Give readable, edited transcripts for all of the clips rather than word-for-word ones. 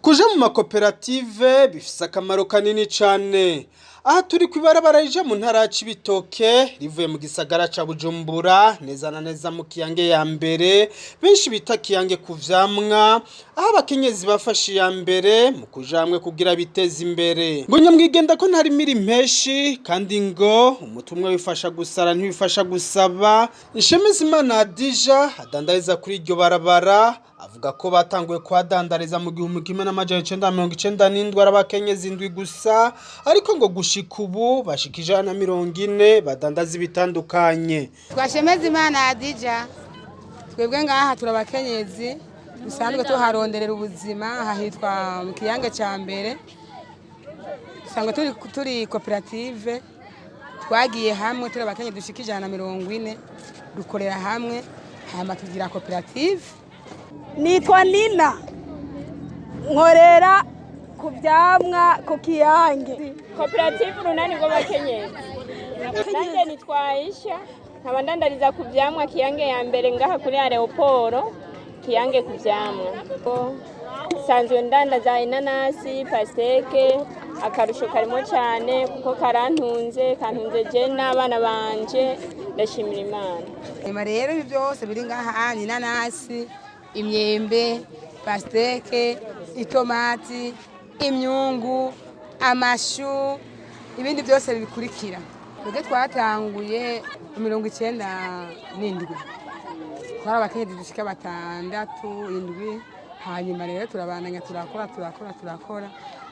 Kuja mu makoperative bifise akamaro kanini cane. Aha turi kwibarabara rija mu ntara ya Cibitoke rivuye mu gisagara ca Bujumbura neza na neza mu Kiyange ya mbere benshi bita Kiyange ku vyamwa, aho abakenyezi bafashe ya mbere mu kuja hamwe kugira biteze imbere. Ngo nyamwigenda ko ntari miri impeshi kandi ngo umutumwe wifasha gusara ntibifasha gusaba. Nshemezimana Adija adandariza kuri iryo barabara avuga ko batanguye kwadandariza mu 1997 arabakenyezi indwi gusa, ariko ngo gushika ubu bashika 140 badandaza ibitandukanye. Twashemezimana Adija twebwe ngaha turabakenyezi dusanzwe tuharonderera ubuzima hahitwa mu Kiyange ca mbere. Dusanzwe turi koperative twagiye hamwe turabakenyezi dushika 140 dukorera hamwe hama tugira koperative. Nitwa Nina nkorera ku vyamwa ku Kiyange. Koperative runani ngo bakenyezi. Nanje nitwaisha nkaba ndandariza ku vyamwa Kiyange ya mbere ngaha kuri Aeroport Kiyange ku vyamwa. Sanzwe ndandaza inanasi, pasteke, akarusho karimo cyane kuko kantunze je n'abana banje ndashimira Imana. Ema rero ibi byose biri ngaha inanasi, imyembe, pasteke, itomati, imyungu, amashu, ibindi byose bikurikira. Twebwe twatanguye 97 twara abakenyezi dushika 6 7 hanyuma rero turabandanya turakora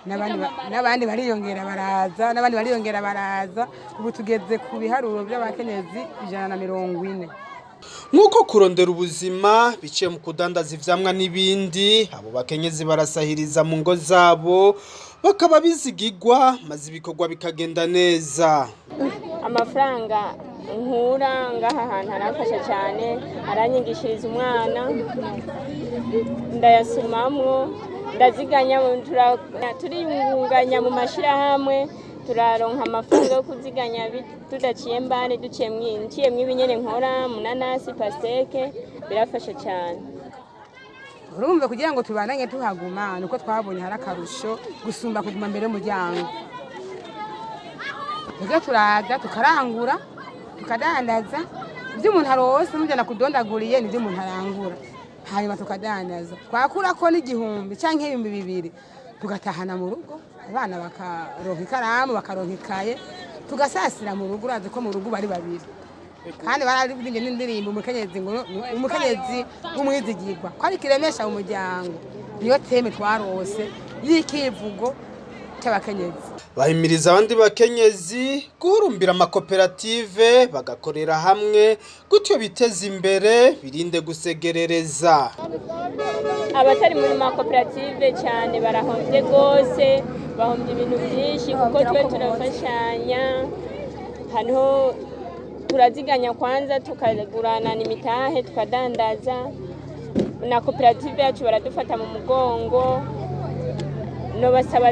n'abandi bariyongera baraza ubu tugeze ku biharuro by'abakenyezi 140. Nkuko kurondera ubuzima biciye mu kudandaza ivyamwa n'ibindi, abo bakenyezi barasahiriza mu ngo zabo bakaba bizigirwa maze ibikorwa bikagenda neza. Amafaranga nkura ngaha ahantu arafasha cyane, aranyigishiriza umwana ndayasumamwo, ndaziganya turiyunganya mu mashirahamwe turaronka amafaranga yo kuziganya tudaciye mbane duciye mwibinyene nkora munanasi pasteke birafasha cyane. Urumva kugira ngo tubandanye tuhaguma nuko twabonye harakarusho gusumba kuguma mbere mu ryango. Tuge turaza tukarangura tukadandaza ibyo umuntu arose mujana kudondaguriye n'ibyo umuntu arangura hanyuma tukadandaza twakura ko n'igihumbi canke 200 tugatahana mu rugo abana bakaronka ikaramu bakaronka ikaye tugasasira mu rugo uraze ko mu rugo bari babiri kandi bararibwinge n'indirimbo umukenyezi w'umwizigirwa ko ari kiremesha umuryango niyo teme twarose yikivugo cy'abakenyezi. Bahimiriza abandi bakenyezi guhurumbira amakoperative bagakorera hamwe gutyo biteza imbere birinde gusegerereza. Abatari muri makoperative cyane barahombye gose, bahombye ibintu byinshi kuko twe turafashanya hano turaziganya kwanza tukagurana n'imitahe tukadandaza na koperative yacu baradufata mu mugongo. No basaba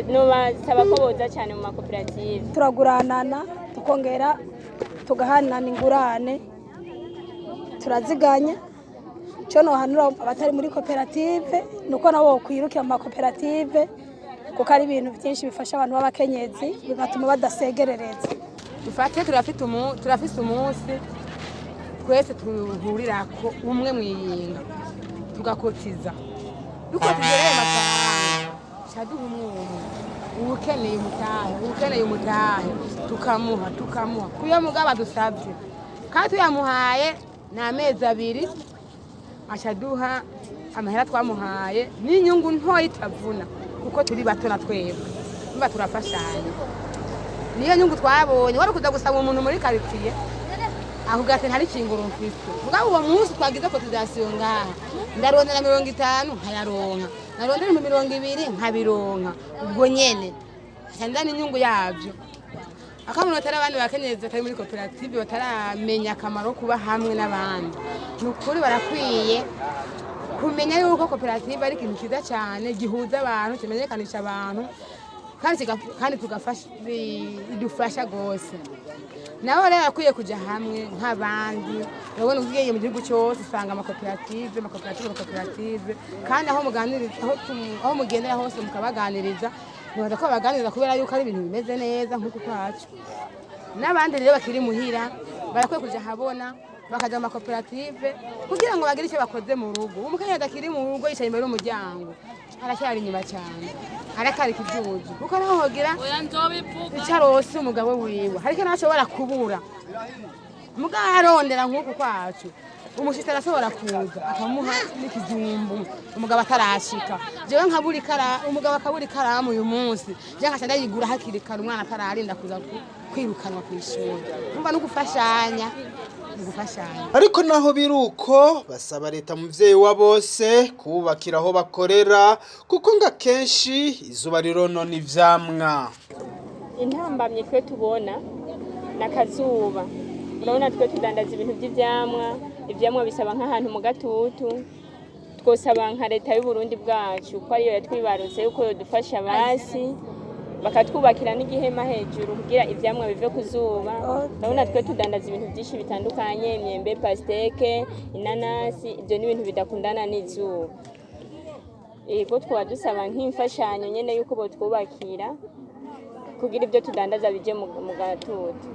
ko boza cyane mu makoperative. Turaguranana tukongera tugahanana ingurane turaziganya. Cyo no hanura abatari muri koperative nuko nabo kwirukira mu makoperative kuko ari ibintu byinshi bifasha abantu b'abakenyezi bigatuma badasegerereza. Dufate turafite umunsi twese tuhurira ko umwe mwiyinga tugakotiza rero amafaranga shaduha umwe ukeneye umutahe tukamuha kuyo mugaba dusabye kandi tuyamuhaye n'amezi 2 ashaduha amahera twamuhaye n'inyungu ntoyi itavuna kuko turi bato na twebwe mba turafashanya. Niyo nyungu twabonye wari kuza gusaba umuntu muri quartier aho gate ntari kinguru mfite mugabo uwo munsi twagize ko tuzasiyonga ndarondera 50 nkayaronka narondera 200 nkabironka ubwo nyene cyandana inyungu yabyo. Akamunotera abandi bakenyezi atari muri koperative bataramenya akamaro kuba hamwe n'abandi. Nukuri barakwiye kumenya yuko koperative ari ikintu kiza cyane gihuza abantu kimenyekanisha abantu kandi tugafasha bidufasha gose nabo rero akwiye kuja hamwe nk'abandi urabona ugiye mu gihugu cyose usanga amakoperative kandi aho muganiriza aho mugendera hose mukabaganiriza nibaza ko baganiriza kubera yuko ari ibintu bimeze neza nk'uko kwacu n'abandi rero bakiri muhira barakwiye kuja habona bakaja mu makoperative kugira ngo bagire icyo bakoze mu rugo umukenyezi adakiri mu rugo yicaye imbere y'umuryango aracyari inyuma cyane arakari kibyuju kuko naho hogira icarose umugabo wiwe hariko nashobora kubura mugabo arondera nk'uko kwacu umushitsi arashobora kuza akamuha n'ikijumbu umugabo atarashika jewe nkabura umugabo akabura ikaramu uyu munsi je nkaca ndayigura hakiri kare umwana atararinda kuza kwirukanwa kw'ishuri umva no gufashanya ariko naho biruko basaba leta muvyeyi wa bose kubakira aho bakorera kuko nga kenshi izuba rironona ivyamwa intambamye twe tubona nakazuba urabona twe tudandaza ibintu ivyamwa bisaba nk'ahantu mu gatutu twosaba nka leta y'u Burundi bwacu ko ariyo yatwibarutse yuko yodufasha basi bakatwubakira n'igihema hejuru kugira ivyamwa bive kuzuba urabona twe tudandaza ibintu byinshi bitandukanye imyembe pasteke inanasi ibyo ni ibintu bidakundana n'izuba ego twa dusaba nk'imfashanyo nyene yuko bo twubakira kugira ibyo tudandaza bije mu gatutu